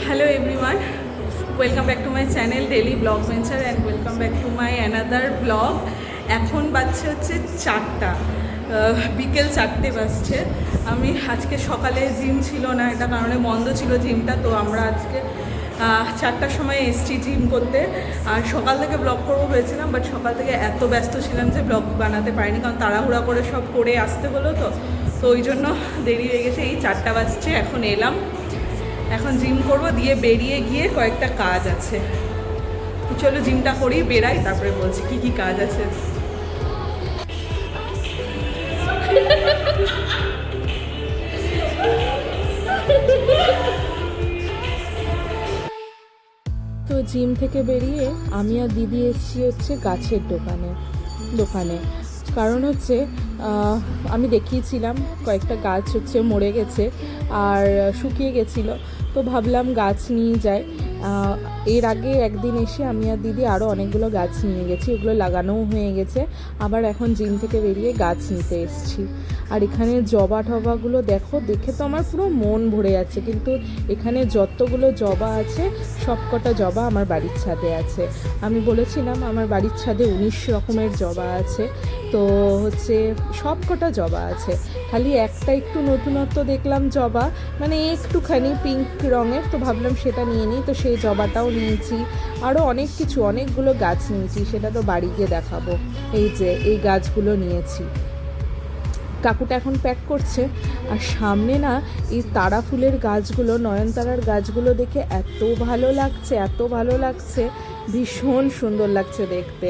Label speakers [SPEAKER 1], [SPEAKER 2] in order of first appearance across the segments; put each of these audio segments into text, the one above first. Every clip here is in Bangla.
[SPEAKER 1] Hello everyone, welcome back to my channel Daily Vlog Venture and welcome back to my another vlog. এখন বাজছে হচ্ছে 4টা, বিকেল 4টে বাজছে। আমি আজকে সকালে জিম ছিল না, এটা কারণে বন্ধ ছিল জিমটা, তো আমরা আজকে 4টার সময় এসছি জিম করতে। আর সকাল থেকে ব্লগ করবো হয়েছিলাম, বাট সকাল থেকে এত ব্যস্ত ছিলাম যে ব্লগ বানাতে পারিনি, কারণ তাড়াহুড়া করে সব করে আসতে হলো, তো ওই জন্য দেরি হয়ে গেছে। এই 4টা বাজছে, এখন এলাম, এখন জিম করব, দিয়ে বেরিয়ে গিয়ে কয়েকটা কাজ আছে। চলো জিমটা করি, বেরাই, তারপরে বলছি কি কি কাজ আছে।
[SPEAKER 2] তো জিম থেকে বেরিয়ে আমি আর দিদি এসেছি হচ্ছে গাছের দোকানে কারণ হচ্ছে আমি দেখিয়েছিলাম কয়েকটা গাছ হচ্ছে মরে গেছে আর শুকিয়ে গেছিলো, তো ভাবলাম গাছ নিয়ে যাই। এর আগে একদিন এসে আমি আর দিদি আরও অনেকগুলো গাছ নিয়ে গেছি, ওগুলো লাগানোও হয়ে গেছে। আবার এখন জিম থেকে বেরিয়ে গাছ নিতে এসেছি। আর এখানে জবা টবাগুলো দেখে তো আমার পুরো মন ভরে যাচ্ছে, কিন্তু এখানে যতগুলো জবা আছে সব কটা জবা আমার বাড়ির ছাদে আছে। আমি বলেছিলাম আমার বাড়ির ছাদে 19 রকমের জবা আছে, তো হচ্ছে সব কটা জবা আছে, খালি একটা একটু নতুনত্ব দেখলাম জবা, মানে একটুখানি পিঙ্ক রঙের, তো ভাবলাম সেটা নিয়ে নিই, তো সেই জবাটাও নিয়েছি। আরও অনেকগুলো গাছ নিয়েছি, সেটা তো বাড়ি গিয়ে দেখাবো। এই যে এই গাছগুলো নিয়েছি, কাকুটা এখন প্যাক করছে। আর সামনে না এই তারা ফুলের গাছগুলো, নয়নতারার গাছগুলো দেখে এত ভালো লাগছে, ভীষণ সুন্দর লাগছে দেখতে।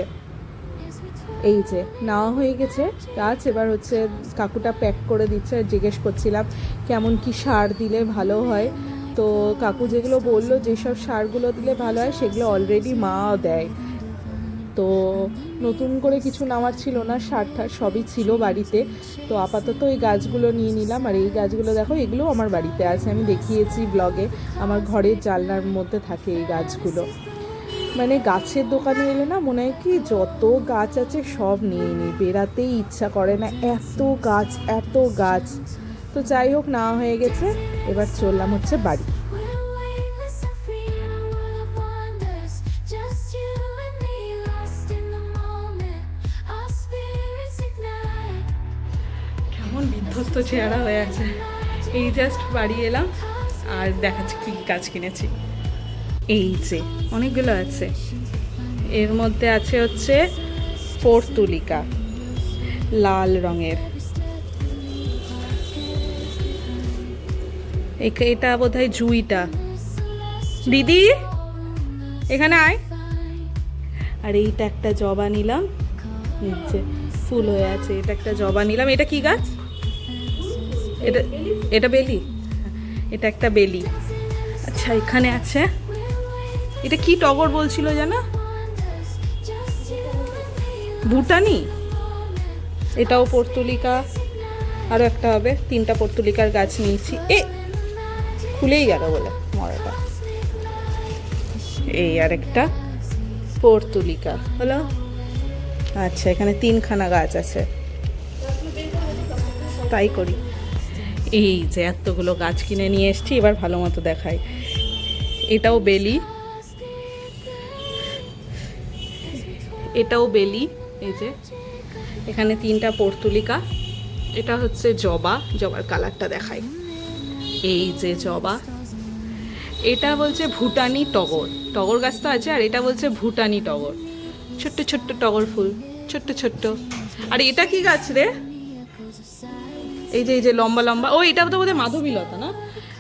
[SPEAKER 2] এই যে নেওয়া হয়ে গেছে গাছ, এবার হচ্ছে কাকুটা প্যাক করে দিচ্ছে। আর জিজ্ঞেস করছিলাম কেমন কি সার দিলে ভালো হয়, তো কাকু যেগুলো বললো যেসব সারগুলো দিলে ভালো হয় সেগুলো অলরেডি মাও দেয়, তো নতুন করে কিছু নেওয়ার ছিল না, সার সবই ছিল বাড়িতে। তো আপাতত এই গাছগুলো নিয়ে নিলাম। আর এই গাছগুলো দেখো, এগুলো আমার বাড়িতে আছে, আমি দেখিয়েছি ব্লগে, আমার ঘরের জানলার মধ্যে থাকে এই গাছগুলো। মানে গাছের দোকানে এলে না মনে হয় কি যত গাছ আছে সব নিয়ে নিই, বেরাতেই ইচ্ছা করে না, এত গাছ। তো যাই হোক, নেওয়া হয়ে গেছে, এবার চললাম হচ্ছে বাড়ি।
[SPEAKER 1] কেমন বিধ্বস্ত চেহারা হয়ে আছে। এই জাস্ট বাড়ি এলাম আর দেখাচ্ছি কী গাছ কিনেছি। এই যে অনেকগুলো আছে, এর মধ্যে আছে হচ্ছে পর্তুলিকা লাল রঙের, এটা বোধহয় জুঁইটা। দিদি এখানে আয়। আর এইটা একটা জবা নিলাম, নিচে ফুল হয়ে আছে, এটা একটা জবা নিলাম। এটা কি গাছ? এটা বেলি, এটা একটা বেলি। আচ্ছা এখানে আছে, এটা কি টগর বলছিল জানো? ভুটানি। এটাও পর্তুলিকা, আরও একটা হবে। 3টা পর্তুলিকার গাছ নিয়েছি। খুলেই গেল বলে মরাটা। এই আর একটা পর্তুলিকা হলো। আচ্ছা এখানে 3খানা গাছ আছে, তাই করি। এই যে এতগুলো গাছ কিনে নিয়ে এসছি, এবার ভালো মতো দেখাই। এটাও বেলি, এই যে এখানে 3টা পর্তুলিকা, এটা হচ্ছে জবার কালারটা দেখাই। এই যে জবা, এটা বলছে ভুটানি টগর গাছ তো আছে, আর এটা বলছে ভুটানি টগর, ছোট্ট টগর ফুল, ছোট্ট। আর এটা কি গাছ রে? এই যে লম্বা, এটা তো বোধহয় মাধবীলতা না?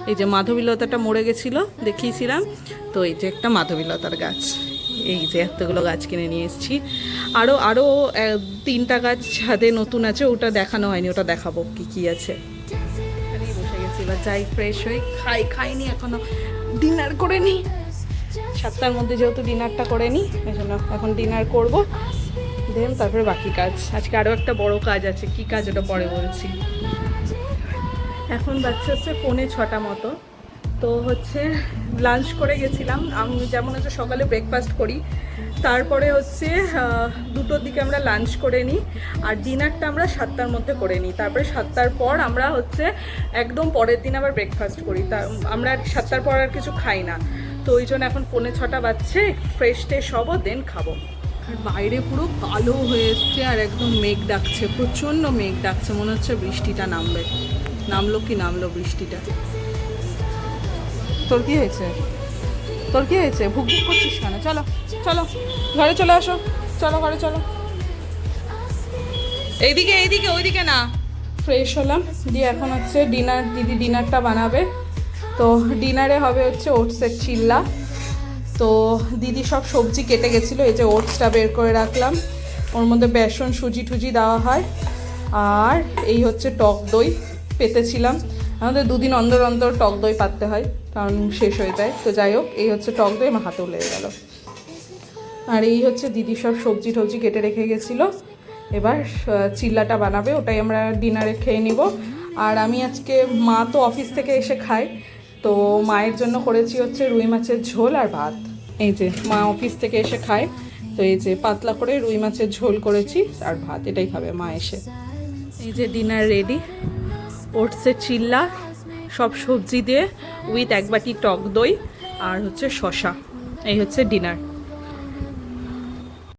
[SPEAKER 1] এই যে মাধবীলতাটা মরে গেছিলো, দেখিয়েছিলাম, তো এই যে একটা মাধবীলতার গাছ। এই যে এতগুলো গাছ কিনে নিয়ে এসেছি। আরও 3টা গাছ ছাদে নতুন আছে, ওটা দেখানো হয়নি, ওটা দেখাবো কি আছে। এখানেই বসে গেছি, এবার যাই ফ্রেশ হই, খাইনি এখনো, ডিনার করে নিই। 7টার মধ্যে যেহেতু ডিনারটা করে নিই, এই জন্য এখন ডিনার করবো, দেন তারপরে বাকি কাজ। আজকে আরও একটা বড় কাজ আছে, কি কাজ ওটা পরে বলছি। এখন বাচ্চা হচ্ছে 6:45 মতো, তো হচ্ছে লাঞ্চ করে গেছিলাম। আমি যেমন হচ্ছে সকালে ব্রেকফাস্ট করি, তারপরে হচ্ছে 2টোর দিকে আমরা লাঞ্চ করে নিই, আর ডিনারটা আমরা 7টার মধ্যে করে নিই। তারপরে 7টার পর আমরা হচ্ছে একদম পরের দিন আবার ব্রেকফাস্ট করি। তা আমরা 7টার পর আর কিছু খাই না। তো ওই জন্য এখন 5:45 বাজছে, ফ্রেশ ট্রেশ হবো, দেন খাবো। আর বাইরে পুরো কালো হয়ে এসছে আর একদম মেঘ ডাকছে, প্রচণ্ড মেঘ ডাকছে, মনে হচ্ছে বৃষ্টিটা নামবে। নামলো কি নামলো বৃষ্টিটা। তোর কি হয়েছে? তোর কি হয়েছে? ভুক ভুক করছিস কেন? চলো চলো ঘরে চলে আসো, চলো ঘরে চলো। এইদিকে এইদিকে, ওইদিকে না। ফ্রেশ হলাম, দিয়ে এখন হচ্ছে ডিনার, দিদি ডিনারটা বানাবে। তো ডিনারে হবে হচ্ছে ওটসের চিল্লা। তো দিদি সব সবজি কেটে গেছিলো, এই যে ওটসটা বের করে রাখলাম, ওর মধ্যে বেসন সুজি টুজি দেওয়া হয়। আর এই হচ্ছে টক দই পেতেছিলাম, আমাদের 2 দিন অন্তর অন্তর টক দই পাততে হয়, কারণ শেষ হয়ে যায়। তো যাই হোক, এই হচ্ছে টক দই, আমার হাতেও লেগে গেল। আর এই হচ্ছে দিদি সব সবজি টবজি কেটে রেখে গেছিলো, এবার চিল্লাটা বানাবে, ওটাই আমরা ডিনারে খেয়ে নিব। আর আমি আজকে, মা তো অফিস থেকে এসে খায়, তো মায়ের জন্য করেছি হচ্ছে রুই মাছের ঝোল আর ভাত। এই যে মা অফিস থেকে এসে খায়, তো এই যে পাতলা করে রুই মাছের ঝোল করেছি আর ভাত, এটাই খাবে মা এসে। এই যে ডিনার রেডি, ওটসের চিল্লা, সব সবজি দিয়ে, উইথ 1 বাটি টক দই আর হচ্ছে শসা। এই হচ্ছে ডিনার।